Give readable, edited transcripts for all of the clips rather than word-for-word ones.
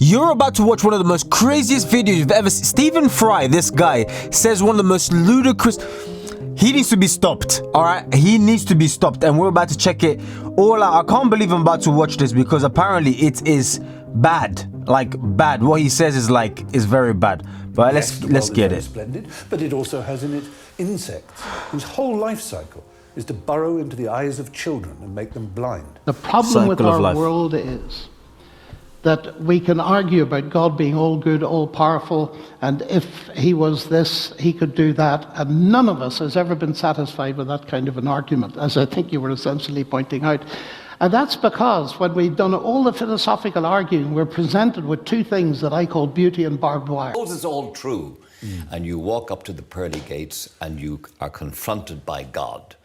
You're about to watch one of the most craziest videos you've ever seen. Stephen Fry, this guy, says one of the most ludicrous... He needs to be stopped, alright? He needs to be stopped, and we're about to check it all out. I can't believe I'm about to watch this because apparently it is bad. Like, bad. What he says is very bad. But let's get it. Splendid, but it also has in it insects whose whole life cycle is to burrow into the eyes of children and make them blind. The problem with our world is that we can argue about God being all good, all powerful, and if he was this, he could do that, and none of us has ever been satisfied with that kind of an argument, as I think you were essentially pointing out. And that's because when we've done all the philosophical arguing, we're presented with two things that I call beauty and barbed wire. Suppose it's all true, and you walk up to the pearly gates and you are confronted by God.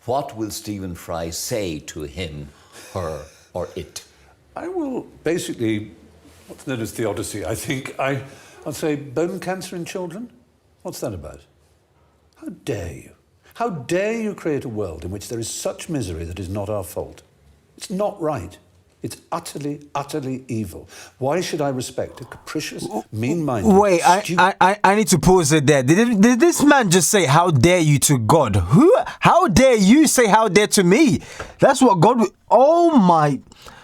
What will Stephen Fry say to him, her, or it? I will basically, what's known as theodicy, I think. I'll say bone cancer in children? What's that about? How dare you? How dare you create a world in which there is such misery that is not our fault? It's not right. It's utterly, utterly evil. Why should I respect a capricious, mean-minded... Wait, I need to pause it there. Did this man just say, how dare you to God? Who? How dare you say how dare to me? That's what God... Oh my...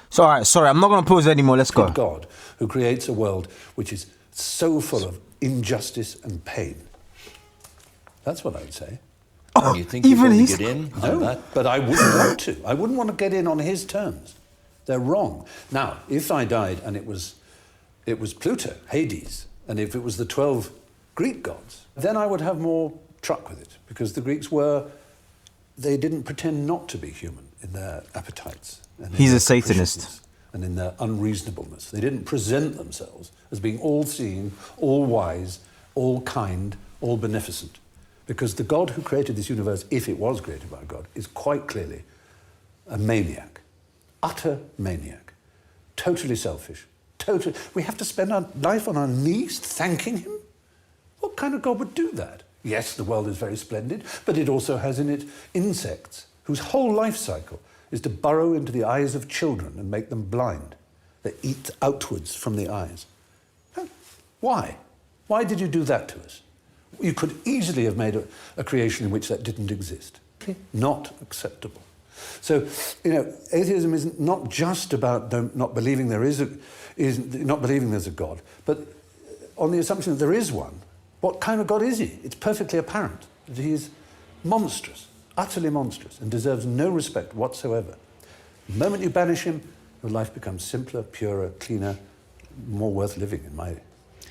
Sorry, I'm not going to pause it anymore. Let's go. God, who creates a world which is so full of injustice and pain. That's what I would say. Oh, you think you're going to get in? No, but I wouldn't want to. I wouldn't want to get in on his terms. They're wrong. Now, if I died and it was Pluto, Hades, and if it was the 12 Greek gods, then I would have more truck with it, because the Greeks they didn't pretend not to be human in their appetites. He's a Satanist. And in their unreasonableness. They didn't present themselves as being all-seeing, all-wise, all-kind, all-beneficent. Because the God who created this universe, if it was created by God, is quite clearly a maniac. Utter maniac. Totally selfish. We have to spend our life on our knees thanking him? What kind of God would do that? Yes, the world is very splendid, but it also has in it insects whose whole life cycle is to burrow into the eyes of children and make them blind. They eat outwards from the eyes. Why? Why did you do that to us? You could easily have made a creation in which that didn't exist. Not acceptable. So, atheism is not just about not believing there's a God, but on the assumption that there is one. What kind of God is he? It's perfectly apparent that he is monstrous. Utterly monstrous, and deserves no respect whatsoever. The moment you banish him, your life becomes simpler, purer, cleaner, more worth living, in my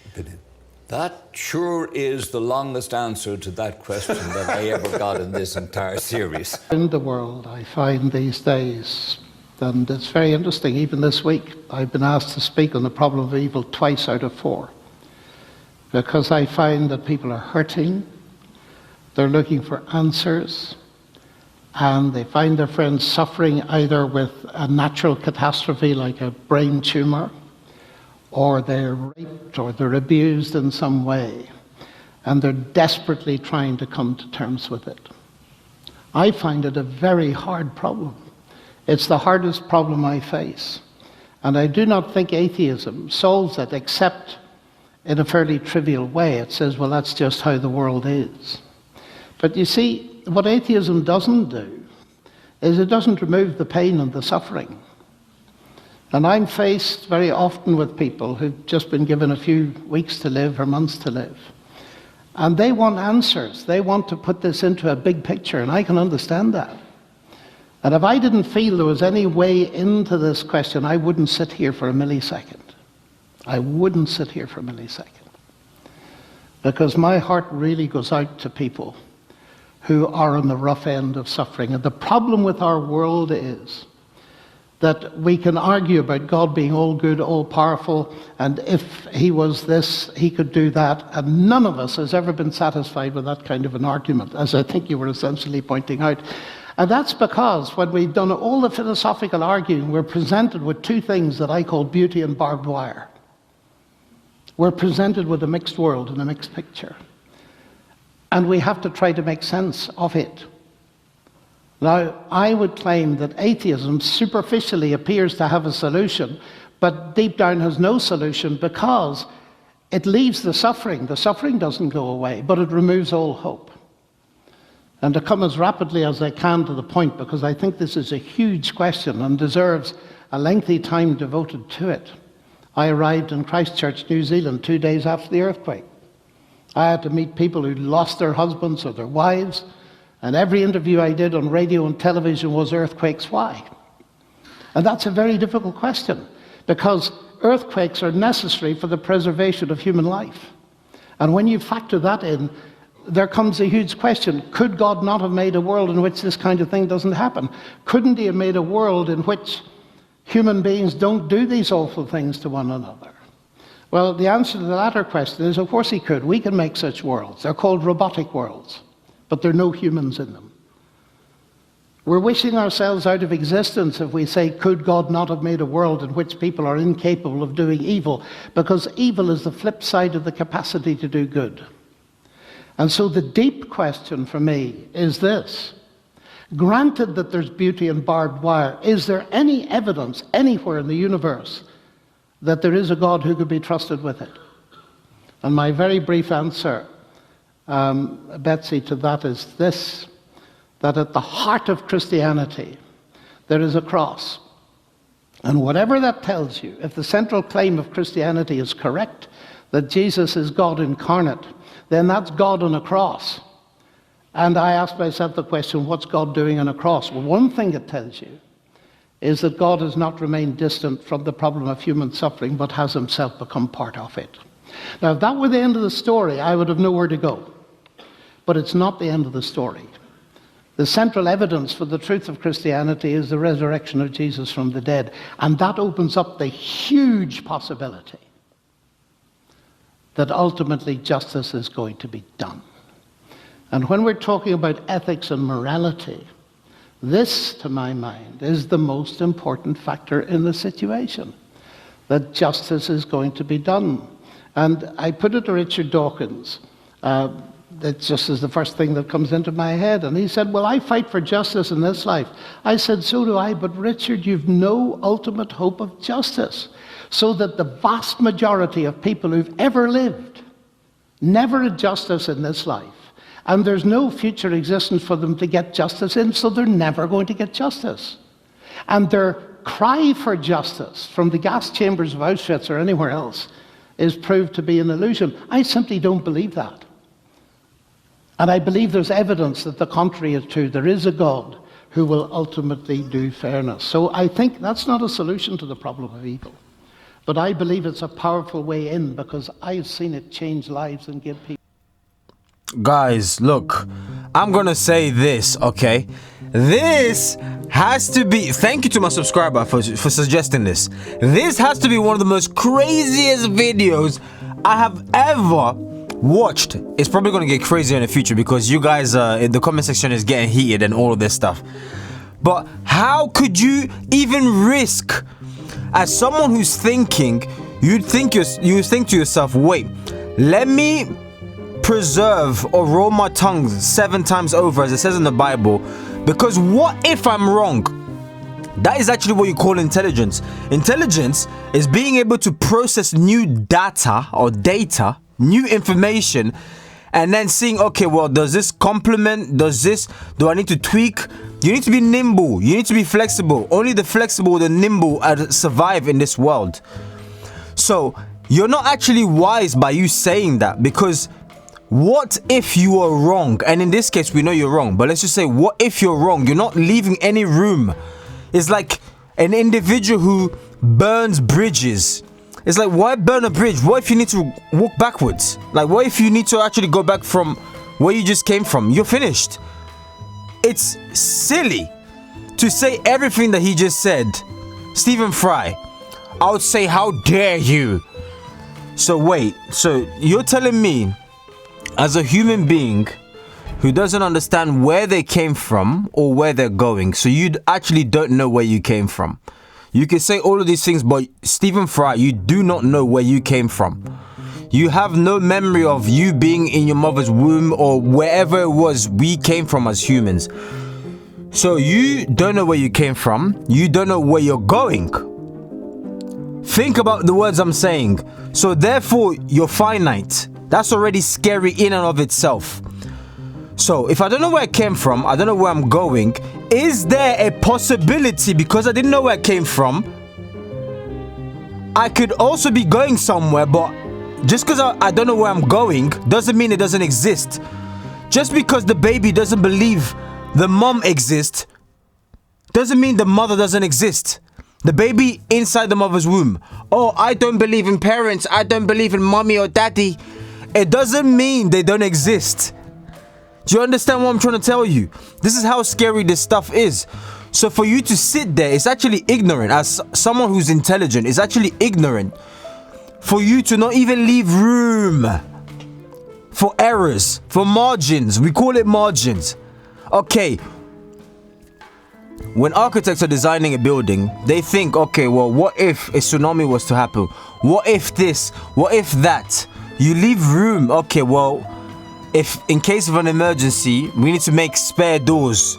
opinion. That sure is the longest answer to that question that I ever got in this entire series. In the world, I find these days, and it's very interesting, even this week, I've been asked to speak on the problem of evil twice out of 4. Because I find that people are hurting, they're looking for answers, and they find their friends suffering either with a natural catastrophe like a brain tumor, or they're raped, or they're abused in some way, and they're desperately trying to come to terms with it. I find it a very hard problem. It's the hardest problem I face, and I do not think atheism solves it, except in a fairly trivial way. It says, well, that's just how the world is. But you see, what atheism doesn't do is it doesn't remove the pain and the suffering. And I'm faced very often with people who've just been given a few weeks to live or months to live. And they want answers. They want to put this into a big picture, and I can understand that. And if I didn't feel there was any way into this question, I wouldn't sit here for a millisecond. I wouldn't sit here for a millisecond. Because my heart really goes out to people who are on the rough end of suffering. And the problem with our world is that we can argue about God being all good, all powerful, and if he was this, he could do that, and none of us has ever been satisfied with that kind of an argument, as I think you were essentially pointing out. And that's because when we've done all the philosophical arguing, we're presented with two things that I call beauty and barbed wire. We're presented with a mixed world and a mixed picture. And we have to try to make sense of it. Now, I would claim that atheism superficially appears to have a solution, but deep down has no solution because it leaves the suffering. The suffering doesn't go away, but it removes all hope. And to come as rapidly as I can to the point, because I think this is a huge question and deserves a lengthy time devoted to it. I arrived in Christchurch, New Zealand 2 days after the earthquake. I had to meet people who'd lost their husbands or their wives, and every interview I did on radio and television was earthquakes, why? And that's a very difficult question, because earthquakes are necessary for the preservation of human life. And when you factor that in, there comes a huge question. Could God not have made a world in which this kind of thing doesn't happen? Couldn't he have made a world in which human beings don't do these awful things to one another? Well, the answer to the latter question is, of course he could. We can make such worlds. They're called robotic worlds, but there are no humans in them. We're wishing ourselves out of existence if we say, could God not have made a world in which people are incapable of doing evil? Because evil is the flip side of the capacity to do good. And so the deep question for me is this. Granted that there's beauty in barbed wire, is there any evidence anywhere in the universe that there is a God who could be trusted with it? And my very brief answer, Betsy, to that is this, that at the heart of Christianity, there is a cross. And whatever that tells you, if the central claim of Christianity is correct, that Jesus is God incarnate, then that's God on a cross. And I asked myself the question, what's God doing on a cross? Well, one thing it tells you is that God has not remained distant from the problem of human suffering, but has himself become part of it. Now, if that were the end of the story, I would have nowhere to go. But it's not the end of the story. The central evidence for the truth of Christianity is the resurrection of Jesus from the dead. And that opens up the huge possibility that ultimately justice is going to be done. And when we're talking about ethics and morality, this, to my mind, is the most important factor in the situation, that justice is going to be done. And I put it to Richard Dawkins, that just is the first thing that comes into my head. And he said, well, I fight for justice in this life. I said, so do I, but Richard, you've no ultimate hope of justice. So that the vast majority of people who've ever lived never had justice in this life. And there's no future existence for them to get justice in, so they're never going to get justice. And their cry for justice from the gas chambers of Auschwitz or anywhere else is proved to be an illusion. I simply don't believe that. And I believe there's evidence that the contrary is true. There is a God who will ultimately do fairness. So I think that's not a solution to the problem of evil. But I believe it's a powerful way in, because I've seen it change lives and give people... Guys, look, I'm gonna say this, okay? This has to be, thank you to my subscriber for suggesting this. This has to be one of the most craziest videos I have ever watched. It's probably gonna get crazier in the future because you guys in the comment section is getting heated and all of this stuff. But how could you even risk, as someone who's thinking, you think to yourself, wait, let me preserve or roll my tongue 7 times over, as it says in the Bible, because what if I'm wrong? That is actually what you call intelligence. Intelligence is being able to process new data or data, new information, and then seeing, okay, well, does this complement, do I need to tweak? You need to be nimble, you need to be flexible. Only the flexible, the nimble survive in this world. So you're not actually wise by you saying that, because what if you are wrong? And in this case, we know you're wrong, but let's just say, what if you're wrong? You're not leaving any room. It's like an individual who burns bridges. It's like, why burn a bridge? What if you need to walk backwards? Like, what if you need to actually go back from where you just came from? You're finished. It's silly to say everything that he just said. Stephen Fry, I would say, how dare you? So wait, so you're telling me, as a human being who doesn't understand where they came from or where they're going, so you actually don't know where you came from. You can say all of these things, but Stephen Fry, you do not know where you came from. You have no memory of you being in your mother's womb or wherever it was we came from as humans. So you don't know where you came from. You don't know where you're going. Think about the words I'm saying. So therefore, you're finite. That's already scary in and of itself. So if I don't know where it came from, I don't know where I'm going, is there a possibility, because I didn't know where it came from, I could also be going somewhere, but just because I don't know where I'm going doesn't mean it doesn't exist. Just because the baby doesn't believe the mom exists doesn't mean the mother doesn't exist. The baby inside the mother's womb. Oh, I don't believe in parents. I don't believe in mommy or daddy. It doesn't mean they don't exist. Do you understand what I'm trying to tell you? This is how scary this stuff is. So for you to sit there, it's actually ignorant. As someone who's intelligent, it's actually ignorant for you to not even leave room for errors, for margins. We call it margins. Okay. When architects are designing a building, they think, okay, well, what if a tsunami was to happen? What if this? What if that? You leave room. Okay, well, if in case of an emergency, we need to make spare doors.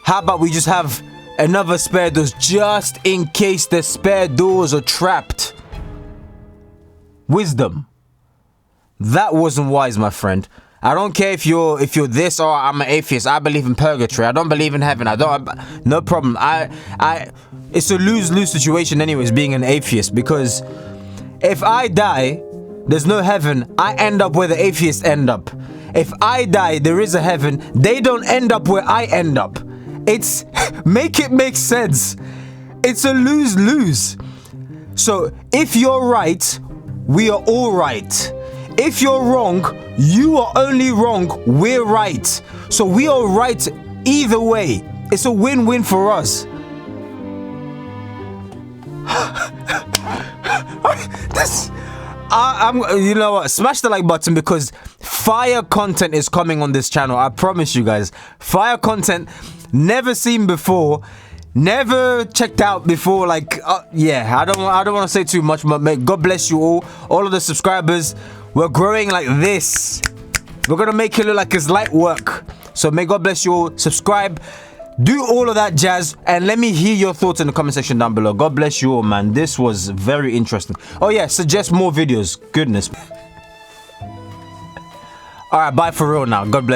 How about we just have another spare doors just in case the spare doors are trapped? Wisdom. That wasn't wise, my friend. I don't care if you're this or I'm an atheist. I believe in purgatory. I don't believe in heaven. No problem. It's a lose-lose situation anyways, being an atheist, because if I die, there's no heaven. I end up where the atheists end up. If I die, there is a heaven. They don't end up where I end up. It's make it make sense. It's a lose-lose. So if you're right, we are all right. If you're wrong, you are only wrong, we're right. So we are right either way. It's a win-win for us. You know what? Smash the like button, because fire content is coming on this channel. I promise you guys. Fire content never seen before. Never checked out before. Like, yeah, I don't want to say too much, but God bless you all of the subscribers. We're growing like this. We're gonna make it look like it's light work. So may God bless you all. Subscribe, do all of that jazz, and let me hear your thoughts in the comment section down below. God bless you all, man. This was very interesting. Oh yeah, suggest more videos. Goodness. All right, bye for real now. God bless.